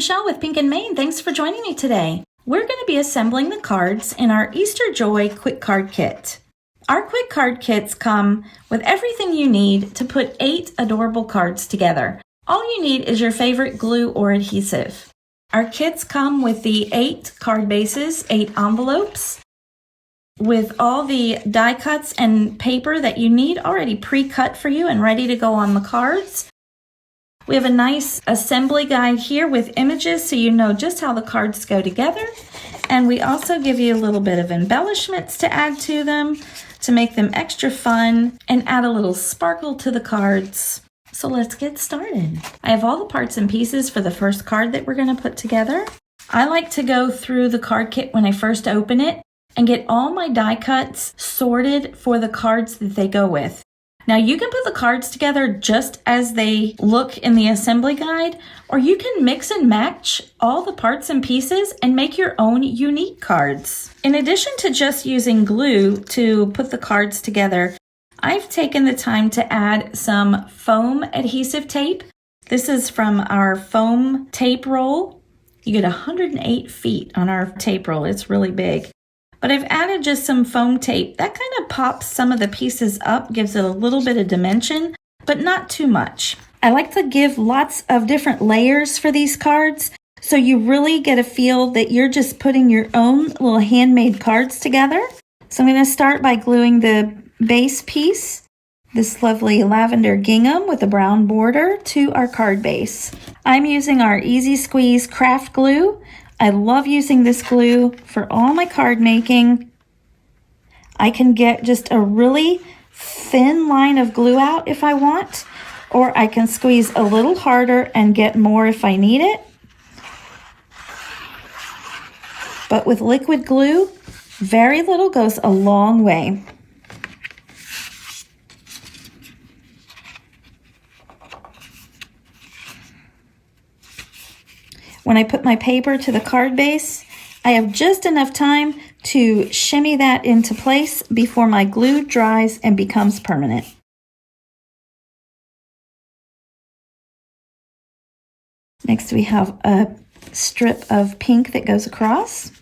Michelle with Pink and Main. Thanks for joining me today. We're going to be assembling the cards in our Easter Joy Quick Card Kit. Our Quick Card Kits come with everything you need to put 8 adorable cards together. All you need is your favorite glue or adhesive. Our kits come with the 8 card bases, 8 envelopes, with all the die cuts and paper that you need already pre-cut for you and ready to go on the cards. We have a nice assembly guide here with images so you know just how the cards go together. And we also give you a little bit of embellishments to add to them to make them extra fun and add a little sparkle to the cards. So let's get started. I have all the parts and pieces for the first card that we're going to put together. I like to go through the card kit when I first open it and get all my die cuts sorted for the cards that they go with. Now you can put the cards together just as they look in the assembly guide, or you can mix and match all the parts and pieces and make your own unique cards. In addition to just using glue to put the cards together, I've taken the time to add some foam adhesive tape. This is from our foam tape roll. You get 108 feet on our tape roll. It's really big. But I've added just some foam tape. That kind of pops some of the pieces up, gives it a little bit of dimension, but not too much. I like to give lots of different layers for these cards, so you really get a feel that you're just putting your own little handmade cards together. So I'm going to start by gluing the base piece, this lovely lavender gingham with a brown border, to our card base. I'm using our Easy Squeeze craft glue. I love using this glue for all my card making. I can get just a really thin line of glue out if I want, or I can squeeze a little harder and get more if I need it. But with liquid glue, very little goes a long way. When I put my paper to the card base, I have just enough time to shimmy that into place before my glue dries and becomes permanent. Next, we have a strip of pink that goes across.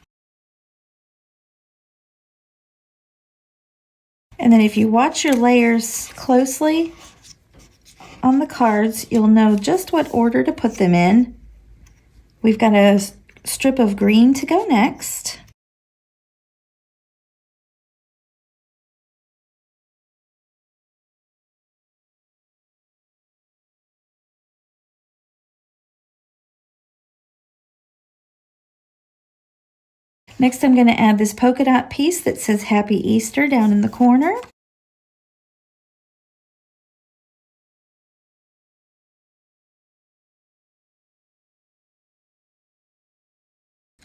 And then if you watch your layers closely on the cards, you'll know just what order to put them in. We've got a strip of green to go next. Next, I'm going to add this polka dot piece that says Happy Easter down in the corner.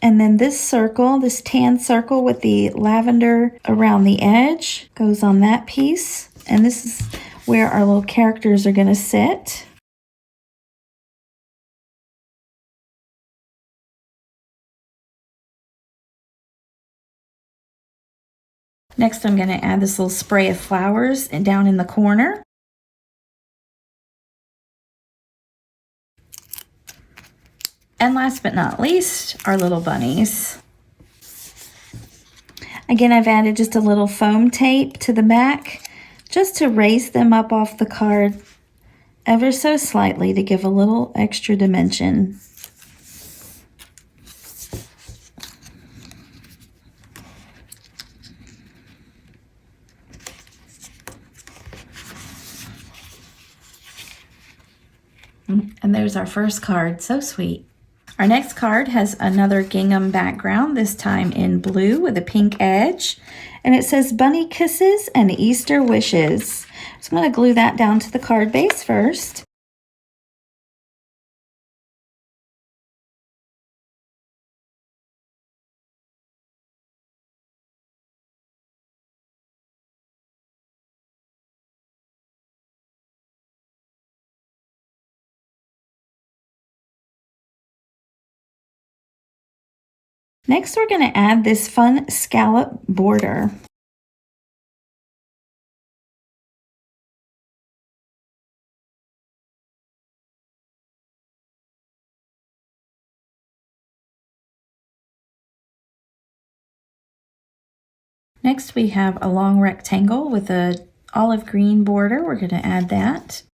And then this circle, this tan circle with the lavender around the edge, goes on that piece. And this is where our little characters are going to sit. Next, I'm going to add this little spray of flowers down in the corner. And last but not least, our little bunnies. Again, I've added just a little foam tape to the back just to raise them up off the card ever so slightly to give a little extra dimension. And there's our first card. So sweet. Our next card has another gingham background, this time in blue with a pink edge. And it says Bunny Kisses and Easter Wishes. So I'm going to glue that down to the card base first. Next, we're going to add this fun scallop border. Next we have a long rectangle with a olive green border. We're going to add that.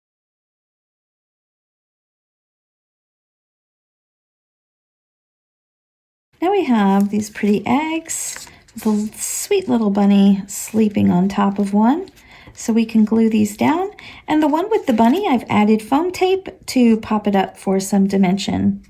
Now we have these pretty eggs with a sweet little bunny sleeping on top of one. So we can glue these down. And the one with the bunny, I've added foam tape to pop it up for some dimension.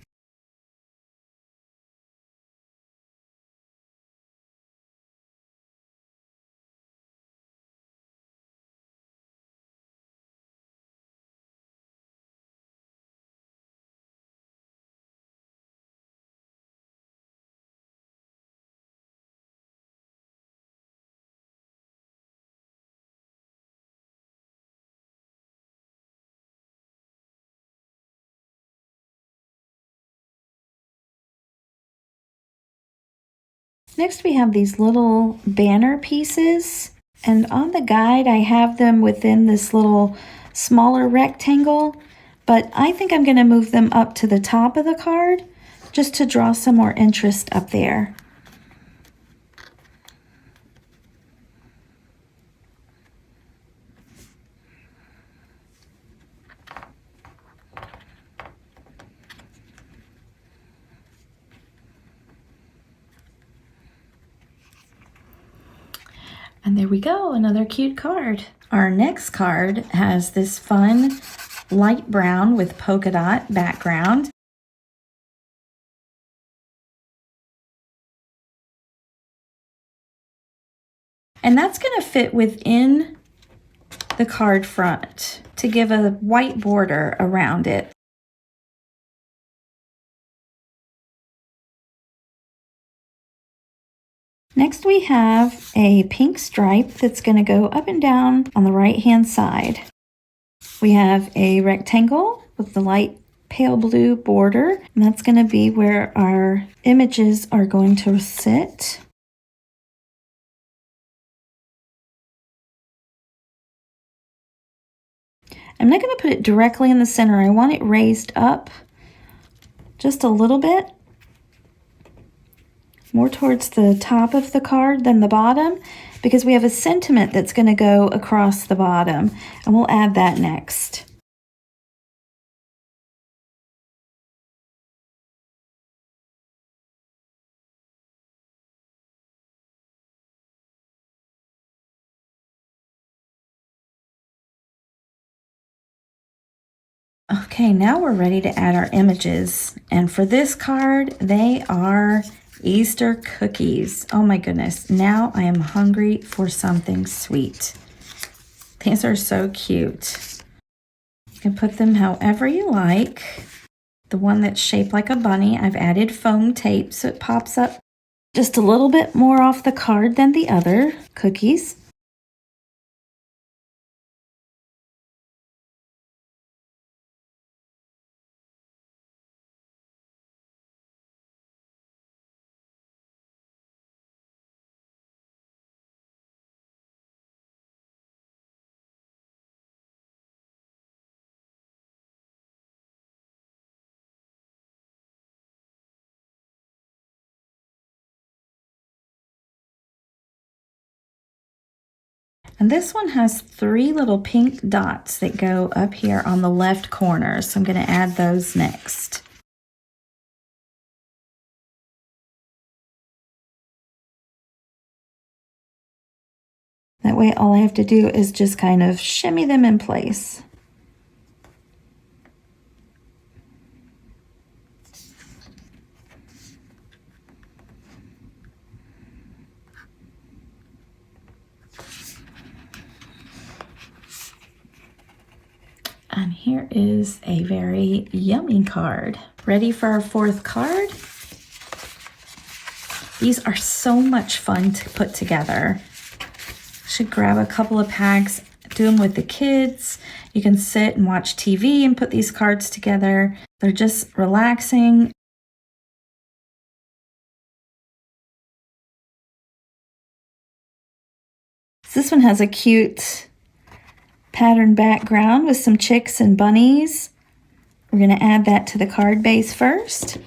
Next we have these little banner pieces, and on the guide I have them within this little smaller rectangle, but I think I'm going to move them up to the top of the card just to draw some more interest up there. And there we go, another cute card. Our next card has this fun light brown with polka dot background. And that's going to fit within the card front to give a white border around it. Next we have a pink stripe that's going to go up and down on the right hand side. We have a rectangle with the light pale blue border, and that's going to be where our images are going to sit. I'm not going to put it directly in the center. I want it raised up just a little bit, more towards the top of the card than the bottom, because we have a sentiment that's going to go across the bottom, and we'll add that next. Okay, now we're ready to add our images, and for this card, they are Easter cookies. Oh my goodness, now I am hungry for something sweet. These are so cute. You can put them however you like. The one that's shaped like a bunny, I've added foam tape so it pops up just a little bit more off the card than the other cookies. And this one has 3 little pink dots that go up here on the left corner, so I'm going to add those next. That way all I have to do is just kind of shimmy them in place. And here is a very yummy card. Ready for our 4th card? These are so much fun to put together. Should grab a couple of packs, do them with the kids. You can sit and watch TV and put these cards together. They're just relaxing. This one has a cute pattern background with some chicks and bunnies. We're going to add that to the card base first.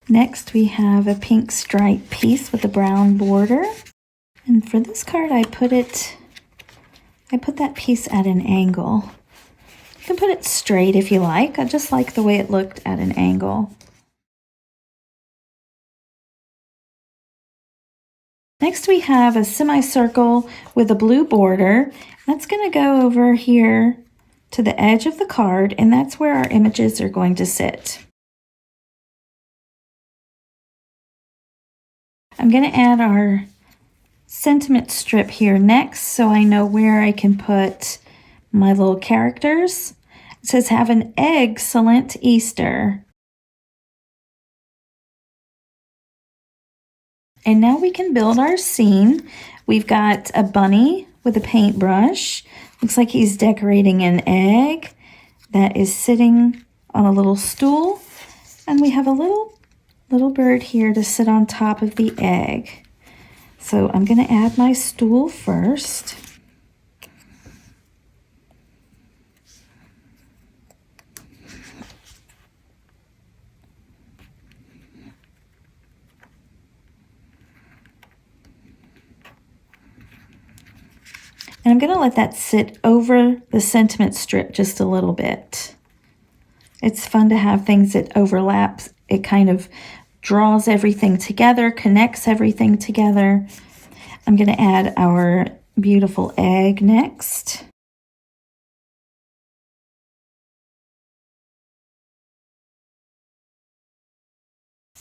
Next we have a pink stripe piece with a brown border. And for this card, I put that piece at an angle. You can put it straight if you like. I just like the way it looked at an angle. Next we have a semicircle with a blue border. That's going to go over here to the edge of the card, and that's where our images are going to sit. I'm going to add our sentiment strip here next so I know where I can put my little characters. It says, "Have an excellent Easter." And now we can build our scene. We've got a bunny with a paintbrush. Looks like he's decorating an egg that is sitting on a little stool. And we have a little bird here to sit on top of the egg. So I'm going to add my stool first. And I'm going to let that sit over the sentiment strip just a little bit. It's fun to have things that overlap. It kind of draws everything together, connects everything together. I'm going to add our beautiful egg next.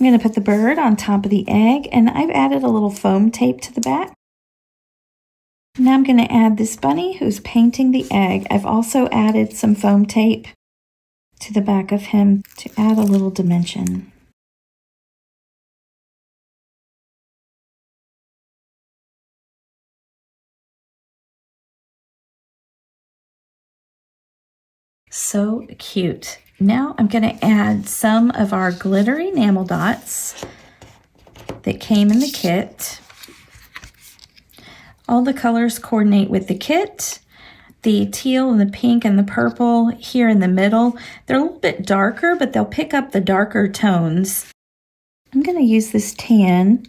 I'm going to put the bird on top of the egg, and I've added a little foam tape to the back. Now I'm going to add this bunny who's painting the egg. I've also added some foam tape to the back of him to add a little dimension. So cute. Now I'm going to add some of our glittery enamel dots that came in the kit. All the colors coordinate with the kit. The teal and the pink and the purple here in the middle, they're a little bit darker, but they'll pick up the darker tones. I'm going to use this tan.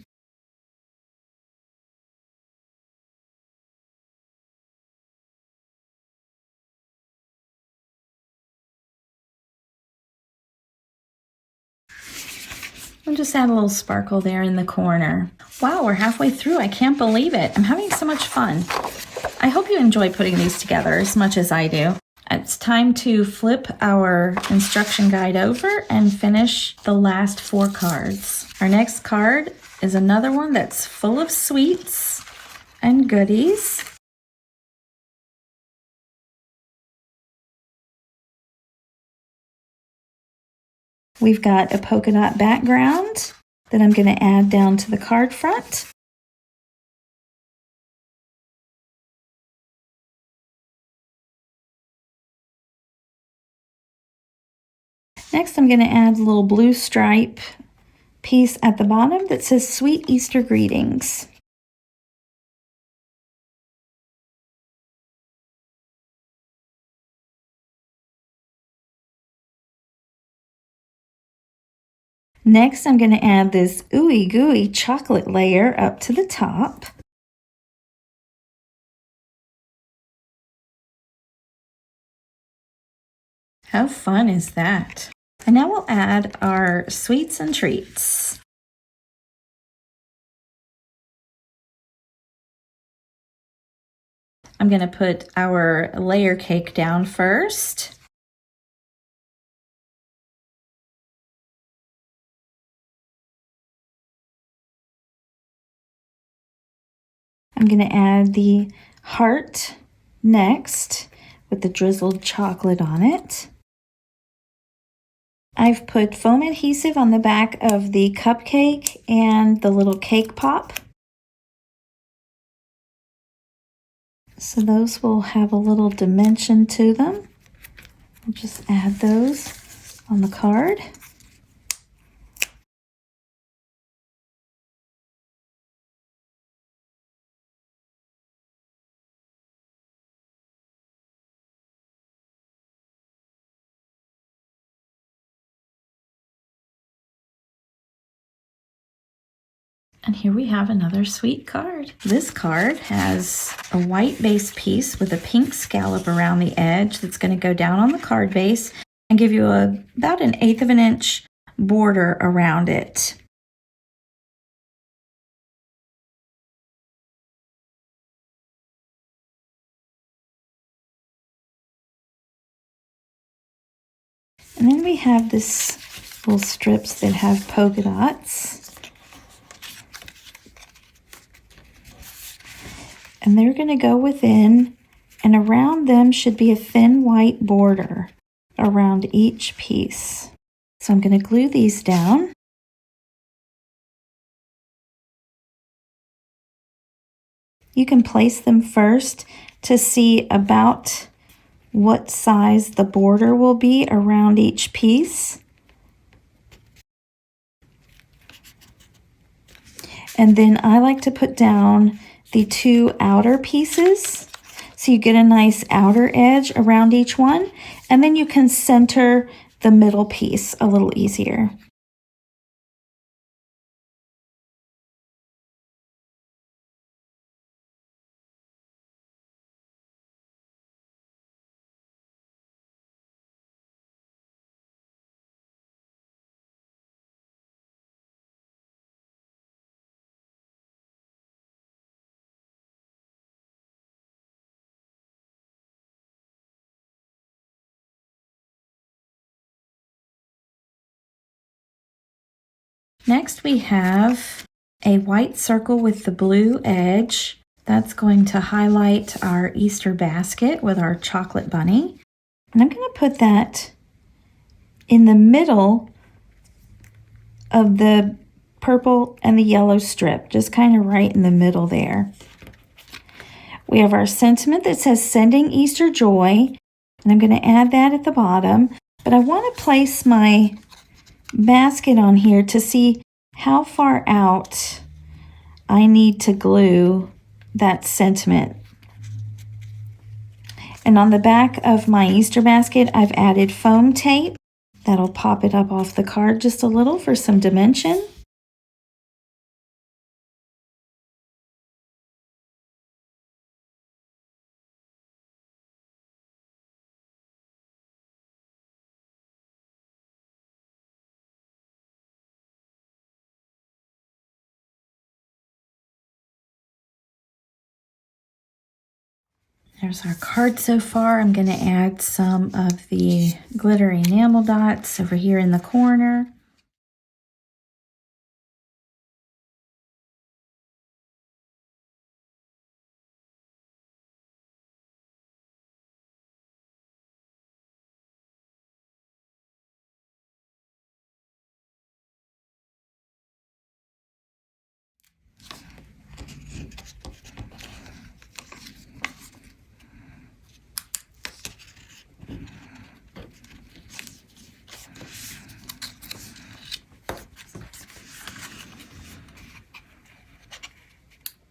I'll just add a little sparkle there in the corner. Wow, we're halfway through. I can't believe it. I'm having so much fun. I hope you enjoy putting these together as much as I do. It's time to flip our instruction guide over and finish the last 4 cards. Our next card is another one that's full of sweets and goodies. We've got a polka dot background that I'm going to add down to the card front. Next, I'm going to add a little blue stripe piece at the bottom that says "Sweet Easter Greetings." Next, I'm going to add this ooey gooey chocolate layer up to the top. How fun is that? And now we'll add our sweets and treats. I'm going to put our layer cake down first. I'm going to add the heart next with the drizzled chocolate on it. I've put foam adhesive on the back of the cupcake and the little cake pop. So those will have a little dimension to them. I'll just add those on the card. And here we have another sweet card. This card has a white base piece with a pink scallop around the edge that's going to go down on the card base and give you about 1/8 of an inch border around it. And then we have this little strips that have polka dots. And they're going to go within, and around them should be a thin white border around each piece. So I'm going to glue these down. You can place them first to see about what size the border will be around each piece. And then I like to put down the 2 outer pieces so you get a nice outer edge around each one, and then you can center the middle piece a little easier. Next we have a white circle with the blue edge. That's going to highlight our Easter basket with our chocolate bunny. And I'm going to put that in the middle of the purple and the yellow strip, just kind of right in the middle there. We have our sentiment that says sending Easter joy, and I'm going to add that at the bottom, but I want to place my basket on here to see how far out I need to glue that sentiment. And on the back of my Easter basket, I've added foam tape. That'll pop it up off the card just a little for some dimension. There's our card so far. I'm going to add some of the glittery enamel dots over here in the corner.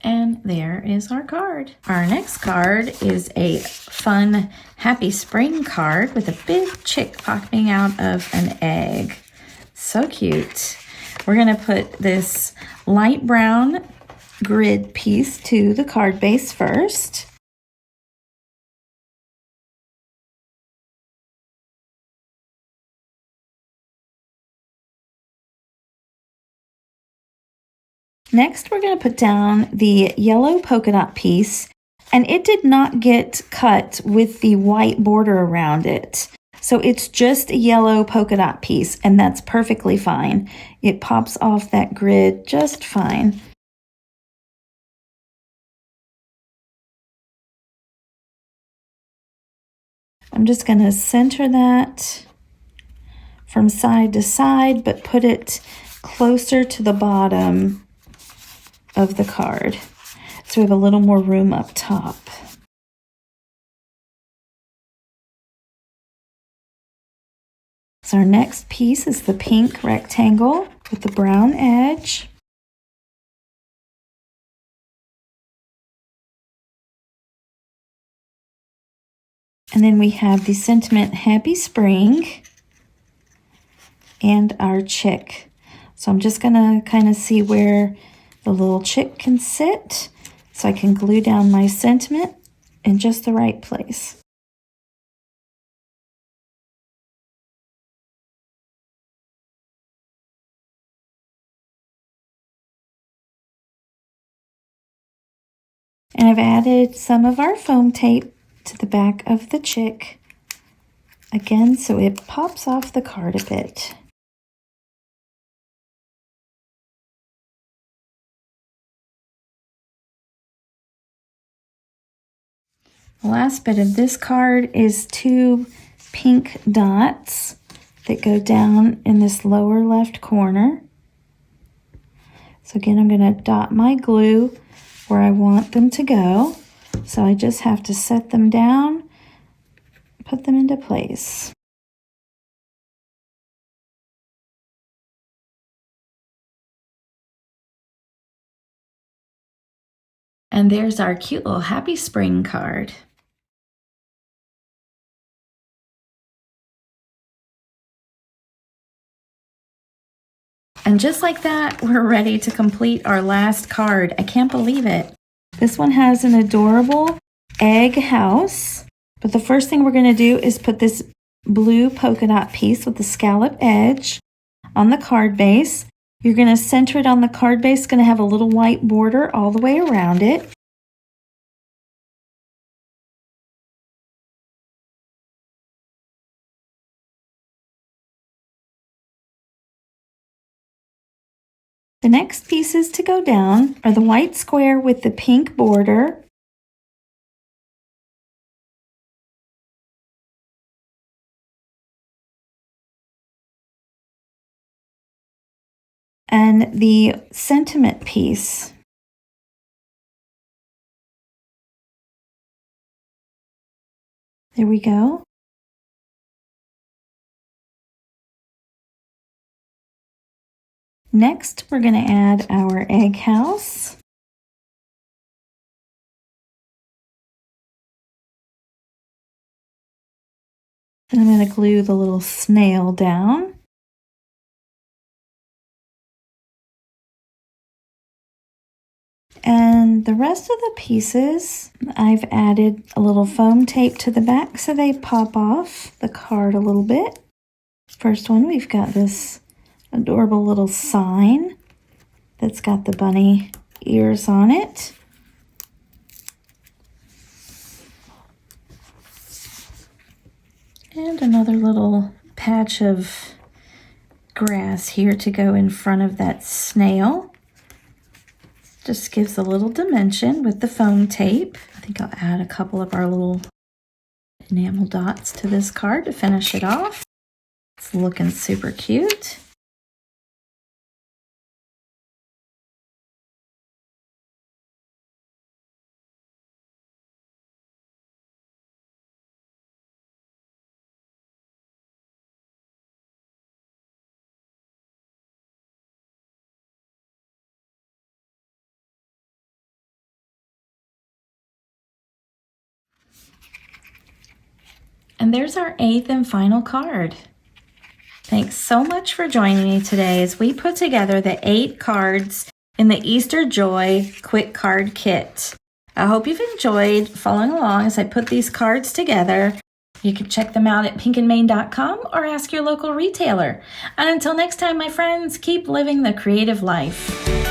And there is our card. Our next card is a fun Happy Spring card with a big chick popping out of an egg. So cute. We're going to put this light brown grid piece to the card base first. Next, we're going to put down the yellow polka dot piece, and it did not get cut with the white border around it. So it's just a yellow polka dot piece, and that's perfectly fine. It pops off that grid just fine. I'm just going to center that from side to side, but put it closer to the bottom of the card, so we have a little more room up top. So our next piece is the pink rectangle with the brown edge. And then we have the sentiment Happy Spring and our chick. So I'm just gonna kind of see where the little chick can sit so I can glue down my sentiment in just the right place. And I've added some of our foam tape to the back of the chick, again, so it pops off the card a bit. The last bit of this card is 2 pink dots that go down in this lower left corner. So again, I'm going to dot my glue where I want them to go. So I just have to set them down, put them into place. And there's our cute little Happy Spring card. And just like that, we're ready to complete our last card. I can't believe it. This one has an adorable egg house. But the first thing we're going to do is put this blue polka dot piece with the scallop edge on the card base. You're going to center it on the card base. It's going to have a little white border all the way around it. The next pieces to go down are the white square with the pink border, and the sentiment piece. There we go. Next, we're going to add our egg house. And I'm going to glue the little snail down. And the rest of the pieces, I've added a little foam tape to the back so they pop off the card a little bit. First one, we've got this adorable little sign that's got the bunny ears on it. And another little patch of grass here to go in front of that snail. Just gives a little dimension with the foam tape. I think I'll add a couple of our little enamel dots to this card to finish it off. It's looking super cute. And there's our 8th and final card. Thanks so much for joining me today as we put together the 8 cards in the Easter Joy Quick Card Kit. I hope you've enjoyed following along as I put these cards together. You can check them out at pinkandmane.com or ask your local retailer. And until next time, my friends, keep living the creative life.